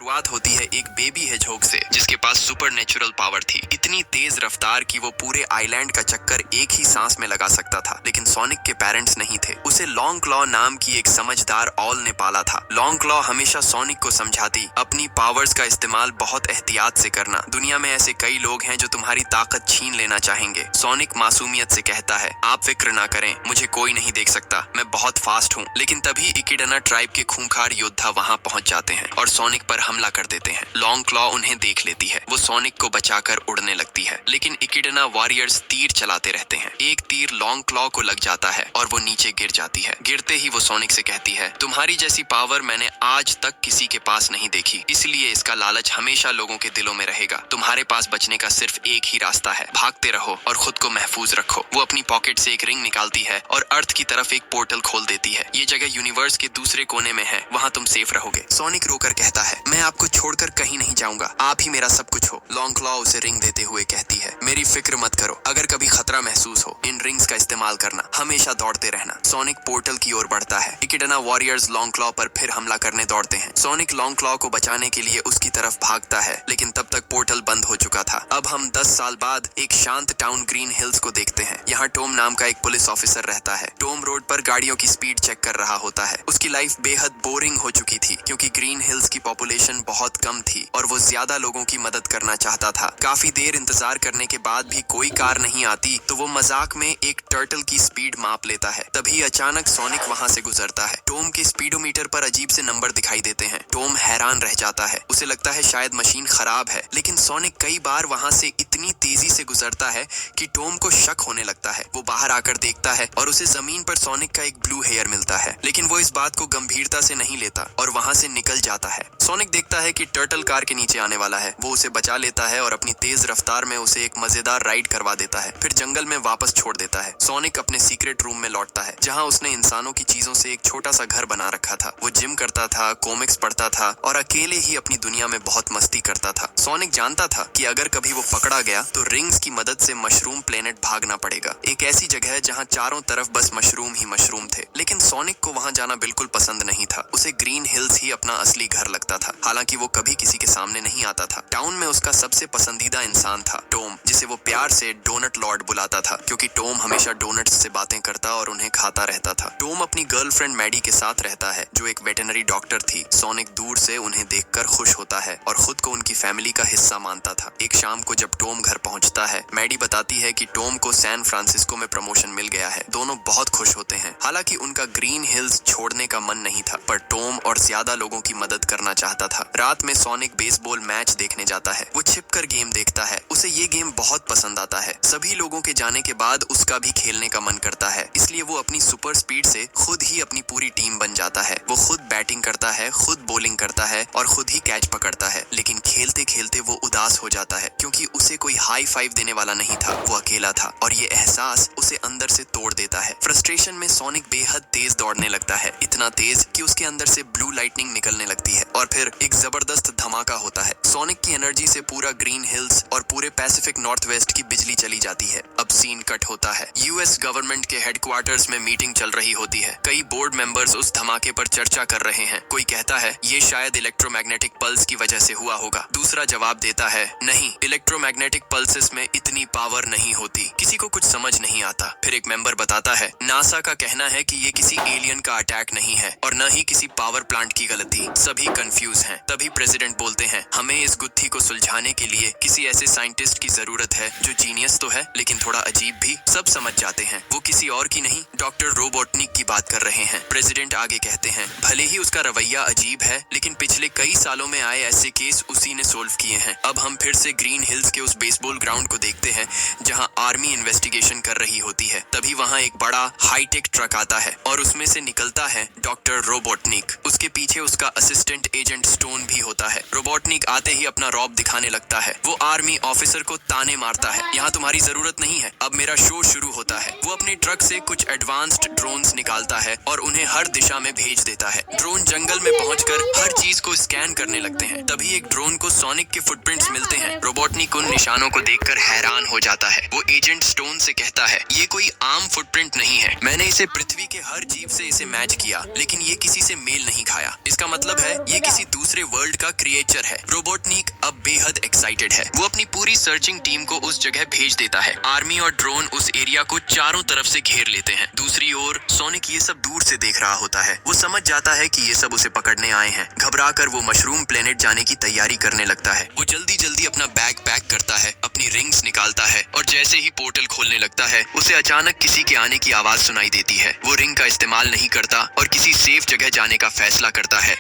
शुरुआत होती है एक बेबी हेजहॉग से जिसके पास सुपर नेचुरल पावर थी, इतनी तेज रफ्तार कि वो पूरे आइलैंड का चक्कर एक ही सांस में लगा सकता था। लेकिन सोनिक के पेरेंट्स नहीं थे। उसे लॉन्ग क्लॉ नाम की एक समझदार ऑल ने पाला था। लॉन्ग क्लॉ हमेशा सोनिक को समझाती, अपनी पावर्स का इस्तेमाल बहुत एहतियात से करना। दुनिया में ऐसे कई लोग हैं जो तुम्हारी ताकत छीन लेना चाहेंगे। सोनिक मासूमियत से कहता है, आप फिक्र ना करें, मुझे कोई नहीं देख सकता, मैं बहुत फास्ट हूँ। लेकिन तभी इकिडना ट्राइब के खूंखार योद्धा वहाँ पहुंच जाते हैं और सोनिक पर हमला कर देते हैं। लॉन्ग क्लॉ उन्हें देख लेती है। वो सोनिक को बचाकर उड़ने लगती है, लेकिन इकिडना वॉरियर्स तीर चलाते रहते हैं। एक तीर लॉन्ग क्लॉ को लग जाता है और वो नीचे गिर जाती है। गिरते ही वो सोनिक से कहती है, तुम्हारी जैसी पावर मैंने आज तक किसी के पास नहीं देखी, इसलिए इसका लालच हमेशा लोगों के दिलों में रहेगा। तुम्हारे पास बचने का सिर्फ एक ही रास्ता है, भागते रहो और खुद को महफूज रखो। वो अपनी पॉकेट से एक रिंग निकालती है और अर्थ की तरफ एक पोर्टल खोल देती है। ये जगह यूनिवर्स के दूसरे कोने में है, वहाँ तुम सेफ रहोगे। सोनिक रोकर कहता है, मैं आपको छोड़कर कहीं नहीं जाऊंगा, आप ही मेरा सब कुछ हो। लॉन्ग क्लॉ उसे रिंग देते हुए कहती है, मेरी फिक्र मत करो, अगर कभी खतरा महसूस हो इन रिंग्स का इस्तेमाल करना, हमेशा दौड़ते रहना। सोनिक पोर्टल की ओर बढ़ता है। इकिडना वॉरियर्स लॉन्ग क्लॉ पर फिर हमला करने दौड़ते हैं। सोनिक लॉन्ग क्लॉ को बचाने के लिए उसकी तरफ भागता है, लेकिन तब तक पोर्टल बंद हो चुका था। अब हम 10 साल बाद एक शांत टाउन ग्रीन हिल्स को देखते हैं। यहाँ टॉम नाम का एक पुलिस ऑफिसर रहता है। टॉम रोड पर गाड़ियों की स्पीड चेक कर रहा होता है। उसकी लाइफ बेहद बोरिंग हो चुकी थी, क्योंकि ग्रीन हिल्स की पॉपुलेशन बहुत कम थी और वो ज्यादा लोगों की मदद करना चाहता था। काफी देर इंतजार करने के बाद भी कोई कार नहीं आती तो वो मजाक में एक टर्टल की स्पीड माप लेता है। तभी अचानक सोनिक वहाँ से गुजरता है। टॉम के स्पीडोमीटर पर अजीब से नंबर दिखाई देते हैं। टॉम हैरान रह जाता है, उसे लगता है शायद मशीन खराब है। लेकिन सोनिक कई बार वहाँ से इतनी तेजी से गुजरता है कि टॉम को शक होने लगता है। वो बाहर आकर देखता है और उसे जमीन पर सोनिक का एक ब्लू हेयर मिलता है, लेकिन वो इस बात को गंभीरता से नहीं लेता और वहाँ से निकल जाता है। सोनिक देखता है कि टर्टल कार के नीचे आने वाला है। वो उसे बचा लेता है और अपनी तेज रफ्तार में उसे एक मजेदार राइड करवा देता है, फिर जंगल में वापस छोड़ देता है। सोनिक अपने सीक्रेट रूम में लौटता है, जहाँ उसने इंसानों की चीजों से एक छोटा सा घर बना रखा था। वो जिम करता था, कॉमिक्स पढ़ता था और अकेले ही अपनी दुनिया में बहुत मस्ती करता था। सोनिक जानता था कि अगर कभी वो पकड़ा गया तो रिंग्स की मदद से मशरूम प्लेनेट भागना पड़ेगा, एक ऐसी जगह जहाँ चारों तरफ बस मशरूम ही मशरूम थे। लेकिन सोनिक को वहाँ जाना बिल्कुल पसंद नहीं था। उसे ग्रीन हिल्स ही अपना असली घर लगता था। हालांकि वो कभी किसी के सामने नहीं आता था। टाउन में उसका सबसे पसंदीदा इंसान था टॉम, जिसे वो प्यार से डोनट लॉर्ड बुलाता था, क्योंकि टॉम हमेशा डोनट्स से बातें करता और उन्हें खाता रहता था। टॉम अपनी गर्लफ्रेंड मैडी के साथ रहता है, जो एक वेटरनरी डॉक्टर थी। सोनिक दूर से उन्हें देखकर खुश होता है और खुद को उनकी फैमिली का हिस्सा मानता था। एक शाम को जब टॉम घर पहुंचता है, मैडी बताती है कि टॉम को सैन फ्रांसिस्को में प्रमोशन मिल गया है। दोनों बहुत खुश होते हैं। हालांकि उनका ग्रीन हिल्स छोड़ने का मन नहीं था, पर टॉम और ज्यादा लोगों की मदद करना चाहता था। रात में सोनिक बेसबॉल मैच देखने जाता है। वो छिपकर गेम देखता है। उसे ये गेम बहुत पसंद आता है। सभी लोगों के जाने के बाद उसका भी खेलने का मन करता है, इसलिए वो अपनी सुपर स्पीड से खुद ही अपनी पूरी टीम बन जाता है। वो खुद बैटिंग करता है, खुद बॉलिंग करता है और खुद ही कैच पकड़ता है। लेकिन खेलते खेलते वो उदास हो जाता है, क्योंकि उसे कोई हाई फाइव देने वाला नहीं था। वो अकेला था और ये एहसास उसे अंदर से तोड़ देता है। फ्रस्ट्रेशन में सोनिक बेहद तेज दौड़ने लगता है, इतना तेज कि उसके अंदर से ब्लू लाइटनिंग निकलने लगती है और फिर एक जबरदस्त धमाका होता है। सोनिक की एनर्जी से पूरा ग्रीन हिल्स और पूरे पैसिफिक नॉर्थ वेस्ट की बिजली चली जाती है। अब सीन कट होता है। यूएस गवर्नमेंट के हेडक्वार्टर्स में मीटिंग चल रही होती है। कई बोर्ड मेंबर्स उस धमाके पर चर्चा कर रहे हैं। कोई कहता है, ये शायद इलेक्ट्रोमैग्नेटिक पल्स की वजह से हुआ होगा। दूसरा जवाब देता है, नहीं, इलेक्ट्रोमैग्नेटिक पल्सेस में इतनी पावर नहीं होती। किसी को कुछ समझ नहीं आता। फिर एक मेंबर बताता है, नासा का कहना है कि ये किसी एलियन का अटैक नहीं है और न ही किसी पावर प्लांट की गलती। सभी कंफ्यूज हैं। तभी प्रेसिडेंट बोलते हैं, हमें इस गुत्थी को सुलझाने के लिए किसी ऐसे साइंटिस्ट की जरूरत है जो जीनियस तो है लेकिन थोड़ा अजीब भी। सब समझ जाते हैं वो किसी और की नहीं, डॉक्टर रोबोटनिक की बात कर रहे हैं। प्रेसिडेंट आगे कहते हैं, भले ही उसका रवैया अजीब है, लेकिन पिछले कई सालों में आए ऐसे केस उसी ने सोल्व किए हैं। अब हम फिर से ग्रीन हिल्स के उस बेसबॉल ग्राउंड को देखते हैं जहां आर्मी इन्वेस्टिगेशन कर रही होती है। तभी वहां एक बड़ा हाईटेक ट्रक आता है और उसमें से निकलता है डॉक्टर रोबोटनिक। उसके पीछे उसका असिस्टेंट एजेंट स्टोन भी होता है। रोबोटनिक आते ही अपना रौब दिखाने लगता है। वो आर्मी ऑफिसर को ताने मारता है, यहाँ तुम्हारी जरूरत नहीं है, अब मेरा शो शुरू होता है। वो अपनी ट्रक से कुछ एडवांस्ड ड्रोन्स निकालता है और उन्हें हर दिशा में भेज देता है। ड्रोन जंगल में पहुंचकर हर चीज को स्कैन करने लगते हैं। तभी एक ड्रोन को सोनिक के फुटप्रिंट्स मिलते हैं। रोबोटनिक उन निशानों को देखकर हैरान हो जाता है। वो एजेंट स्टोन से कहता है, ये कोई आम फुटप्रिंट नहीं है, मैंने इसे पृथ्वी के हर जीव से इसे मैच किया, लेकिन ये किसी से मेल नहीं खाया। इसका मतलब है ये किसी दूसरे वर्ल्ड का क्रिएचर है। रोबोटनिक अब बेहद एक्साइटेड है। वो अपनी पूरी सर्चिंग टीम को उस जगह भेज देता है। आर्मी और ड्रोन उस एरिया को चारों तरफ से घेर लेते हैं। दूसरी ओर सोनिक ये सब दूर से देख रहा होता है। वो समझ जाता है कि ये सब उसे पकड़ने आए हैं। घबराकर वो मशरूम प्लेनेट जाने की तैयारी करने लगता है। वो जल्दी जल्दी अपना बैग पैक करता है, अपनी रिंग्स निकालता है और जैसे ही पोर्टल खोलने लगता है उसे अचानक किसी के आने की आवाज सुनाई देती है। वो रिंग का इस्तेमाल नहीं करता और किसी सेफ जगह जाने का फैसला करता है।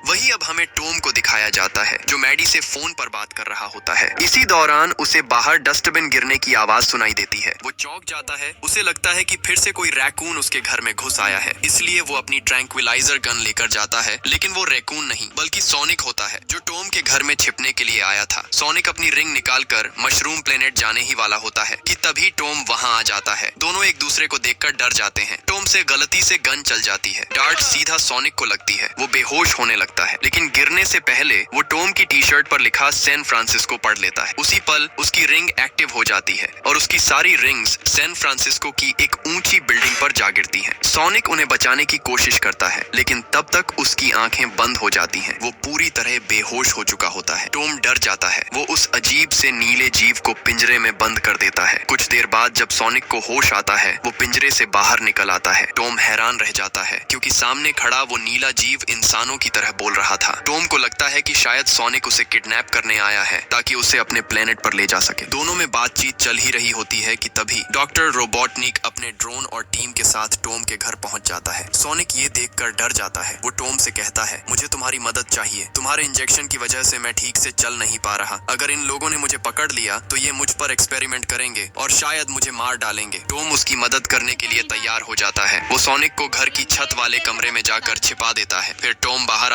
वही अब हमें टॉम को दिखाया जाता है जो मैडी से फोन पर बात कर रहा होता है। इसी दौरान उसे बाहर डस्टबिन गिरने की आवाज सुनाई देती है। वो चौंक जाता है। उसे लगता है कि फिर से कोई रैकून उसके घर में घुस आया है, इसलिए वो अपनी ट्रैंक्विलाइजर गन लेकर जाता है। लेकिन वो रैकून नहीं बल्कि सोनिक होता है जो टॉम के घर में छिपने के लिए आया था। सोनिक अपनी रिंग निकालकर मशरूम प्लेनेट जाने ही वाला होता है कि तभी टॉम वहां आ जाता है। दोनों एक दूसरे को देखकर डर जाते हैं। टॉम से गलती से गन चल जाती है। डार्ट सीधा सोनिक को लगती है। वो बेहोश होने लगता है, लेकिन गिरने से पहले वो टॉम की टी शर्ट पर लिखा सैन फ्रांसिस्को पढ़ लेता है। उसी पल उसकी रिंग एक्टिव हो जाती है और उसकी सारी रिंग्स सैन फ्रांसिस्को की एक ऊंची बिल्डिंग पर जा गिरती हैं। सोनिक उन्हें बचाने की कोशिश करता है, लेकिन तब तक उसकी आंखें बंद हो जाती हैं। वो पूरी तरह बेहोश हो चुका होता है। टॉम डर जाता है। वो उस अजीब से नीले जीव को पिंजरे में बंद कर देता है। कुछ देर बाद जब सोनिक को होश आता है, वो पिंजरे से बाहर निकल आता है। टॉम हैरान रह जाता है क्योंकि सामने खड़ा वो नीला जीव इंसानों की तरह बोल रहा था। टॉम को लगता है कि शायद सोनिक उसे किडनैप करने आया है ताकि उसे अपने प्लेनेट पर ले जा सके। दोनों में बातचीत चल ही रही होती है कि तभी डॉक्टर रोबोटनिक अपने ड्रोन और टीम के साथ टॉम के घर पहुंच जाता है। सोनिक ये देखकर डर जाता है। वो टॉम से कहता है, मुझे तुम्हारी मदद चाहिए। तुम्हारे इंजेक्शन की वजह से मैं ठीक से चल नहीं पा रहा। अगर इन लोगों ने मुझे पकड़ लिया तो ये मुझ पर एक्सपेरिमेंट करेंगे और शायद मुझे मार डालेंगे। टॉम उसकी मदद करने के लिए तैयार हो जाता है। वो सोनिक को घर की छत वाले कमरे में जाकर छिपा देता है। फिर टॉम बाहर